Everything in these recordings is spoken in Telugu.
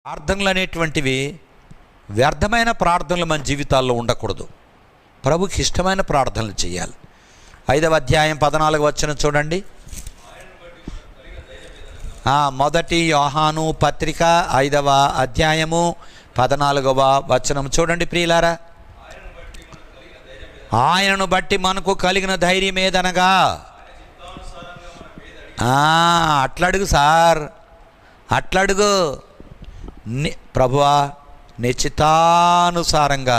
ప్రార్థనలు అనేటువంటివి వ్యర్థమైన ప్రార్థనలు మన జీవితాల్లో ఉండకూడదు. ప్రభుకి ఇష్టమైన ప్రార్థనలు చేయాలి. 5వ అధ్యాయం 14వ వచనం చూడండి. మొదటి యోహాను పత్రిక 5వ అధ్యాయము 14వ వచనం చూడండి ప్రియులారా. ఆయనను బట్టి మనకు కలిగిన ధైర్యం ఏదనగా, అట్లడుగు సార్, అట్లడుగు. ప్రభువా నిశ్చితానుసారంగా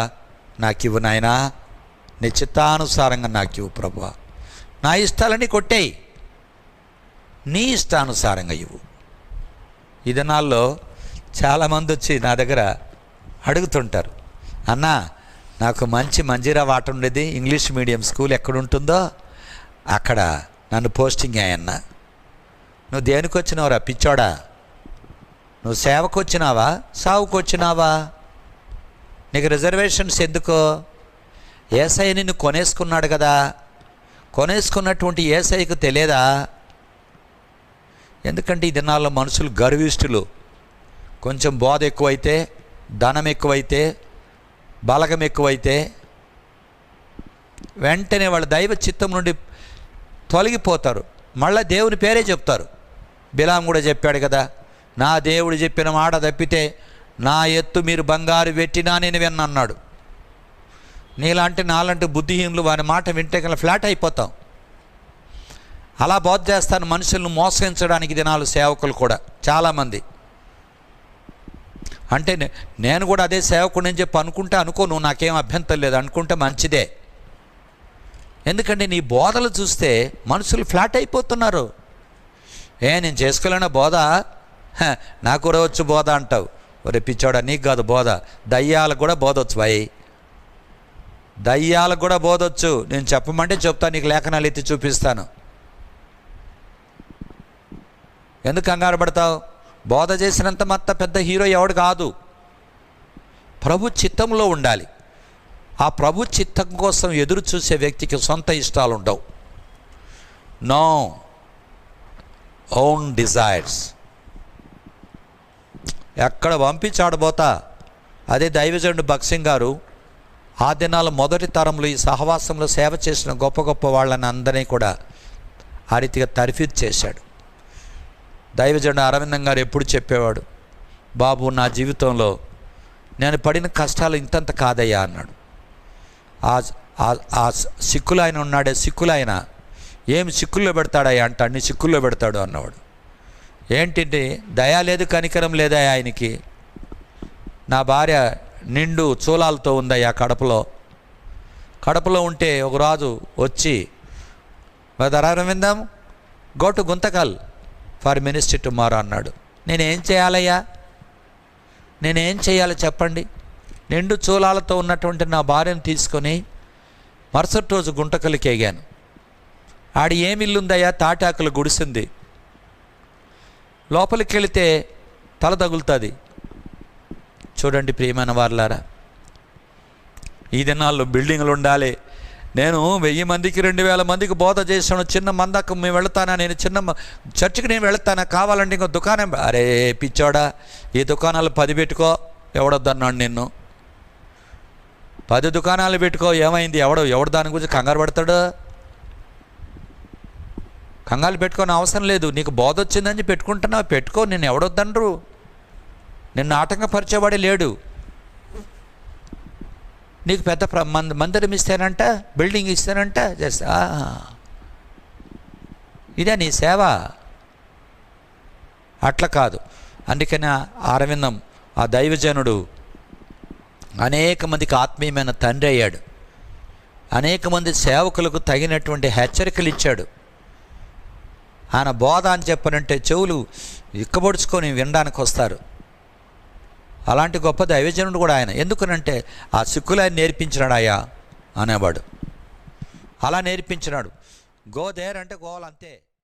నాకివ్వు నాయనా, నిశ్చితానుసారంగా నాకివ్వు ప్రభువా. నా ఇష్టాలని కొట్టేయి, నీ ఇష్టానుసారంగా ఇవ్వు. ఈ దినాల్లో చాలామంది వచ్చి నా దగ్గర అడుగుతుంటారు, అన్నా నాకు మంచి మంజీరా వాట ఉండేది, ఇంగ్లీష్ మీడియం స్కూల్ ఎక్కడుంటుందో అక్కడ నన్ను పోస్టింగ్ అయ్యన్నా. నువ్వు దేనికి వచ్చినావురా పిచ్చోడా? నువ్వు సేవకు వచ్చినావా, సావుకు వచ్చినావా? నీకు రిజర్వేషన్స్ ఎందుకో? యేసయ్య నిన్ను కొనేసుకున్నాడు కదా, కొనేసుకున్నటువంటి యేసయ్యకు తెలియదా? ఎందుకంటే ఈ దినాల్లో మనుషులు గర్విష్ఠులు. కొంచెం బోధ ఎక్కువైతే, ధనం ఎక్కువైతే, బలగం ఎక్కువైతే వెంటనే వాళ్ళ దైవ చిత్తం నుండి తొలగిపోతారు. మళ్ళీ దేవుని పేరే చెప్తారు. బిలాం కూడా చెప్పాడు కదా, నా దేవుడు చెప్పిన మాట తప్పితే నా ఎత్తు మీరు బంగారు పెట్టినా నేను విన్నాడు. నీలాంటి నాలాంటి బుద్ధిహీనులు వారి మాట వింటే కల్లా ఫ్లాట్ అయిపోతాం. అలా బోధ చేస్తాను మనుషులను మోసగించడానికి దినాలు సేవకులు కూడా చాలామంది. అంటే నేను కూడా అదే సేవకుడు అని చెప్పి అనుకుంటే అనుకోను, నాకేం అభ్యంతరం లేదు, అనుకుంటే మంచిదే. ఎందుకంటే నీ బోధలు చూస్తే మనుషులు ఫ్లాట్ అయిపోతున్నారు. నేను చేసుకోలేనా బోధ, నాకు కూడా వచ్చు బోధ అంటావు. ఒరే పిచ్చోడా, నీకు కాదు బోధ, దయ్యాలకు కూడా బోధవచ్చు భయ్, దయ్యాలకు కూడా బోధవచ్చు. నేను చెప్పమంటే చెప్తాను, నీకు లేఖనాలు ఎత్తి చూపిస్తాను. ఎందుకు కంగారు పడతావు? బోధ చేసినంత మొత్తం పెద్ద హీరో ఎవడు కాదు. ప్రభు చిత్తంలో ఉండాలి. ఆ ప్రభు చిత్తం కోసం ఎదురు చూసే వ్యక్తికి సొంత ఇష్టాలు ఉండవు. No own desires. ఎక్కడ పంపించాడబోతా. అదే దైవజనుడు భక్సింగ్ గారు ఆ దినాల మొదటి తరంలో ఈ సహవాసంలో సేవ చేసిన గొప్ప గొప్ప వాళ్ళని అందరినీ కూడా ఆ రీతిగా తర్ఫీదు చేశాడు. దైవజనుడు అరవిందం గారు ఎప్పుడు చెప్పేవాడు, బాబు నా జీవితంలో నేను పడిన కష్టాలు ఇంతంత కాదయ్యా అన్నాడు. ఆ సిక్కులు ఆయన ఉన్నాడే, సిక్కులు ఆయన ఏమి సిక్కుల్లో పెడతాడయ్యా అంటే అన్ని సిక్కుల్లో పెడతాడు అన్నవాడు. ఏంటి దయా లేదు, కనికరం లేదా ఆయనకి? నా భార్య నిండు చూలాలతో ఉందయ్యా కడపలో ఉంటే ఒక రాజు వచ్చి, brother Aravindam go to Guntakal for ministry tomorrow అన్నాడు. నేనేం చేయాలయ్యా, నేనేం చేయాలి చెప్పండి? నిండు చూలాలతో ఉన్నటువంటి నా భార్యను తీసుకొని మరుసటి రోజు గుంటకల్కి ఎగాను. ఆడి ఏమి ఇల్లుందయ్యా, తాటాకులు గుడిసింది. లోపలికి వెళితే తల తగులుతుంది. చూడండి ప్రియమైన వారలారా, ఈ దినాల్లో బిల్డింగ్లు ఉండాలి. నేను 1000 మందికి 2000 మందికి బోధ చేసాను. చిన్న మందకు మేము వెళతానా, నేను చిన్న చర్చికి నేను వెళతానా, కావాలంటే ఇంకో దుకాణం. అరే పిచ్చోడా, ఈ దుకాణాలు 10 పెట్టుకో, ఎవడొద్దన్నాడు నిన్ను. 10 దుకాణాలు పెట్టుకో, ఏమైంది? ఎవడు దాని గురించి కంగారు పడతాడు? కంగారు పెట్టుకోని అవసరం లేదు. నీకు బోధ వచ్చిందని పెట్టుకుంటున్నావు, పెట్టుకో, నేను ఎవడొద్దనరు. నిన్ను ఆటంకపరిచేవాడే లేడు. నీకు పెద్ద మందిరం ఇస్తానంట, బిల్డింగ్ ఇస్తానంట, చేస్తా. ఇదే నీ సేవ? అట్లా కాదు. అందుకని అరవిందం ఆ దైవజనుడు అనేక మందికి ఆత్మీయమైన తండ్రి అయ్యాడు. అనేక మంది సేవకులకు తగినటువంటి హెచ్చరికలు ఇచ్చాడు. ఆయన బోధ అని చెప్పనంటే చెవులు ఇక్కబొడుచుకొని వినడానికి వస్తారు. అలాంటి గొప్ప దైవజనుడు కూడా ఆయన. ఎందుకనంటే ఆ సిక్కులు ఆయన నేర్పించినాడు అయ్యా అనేవాడు. అలా నేర్పించినాడు. గో దేర్ అంటే గోవాలంతే.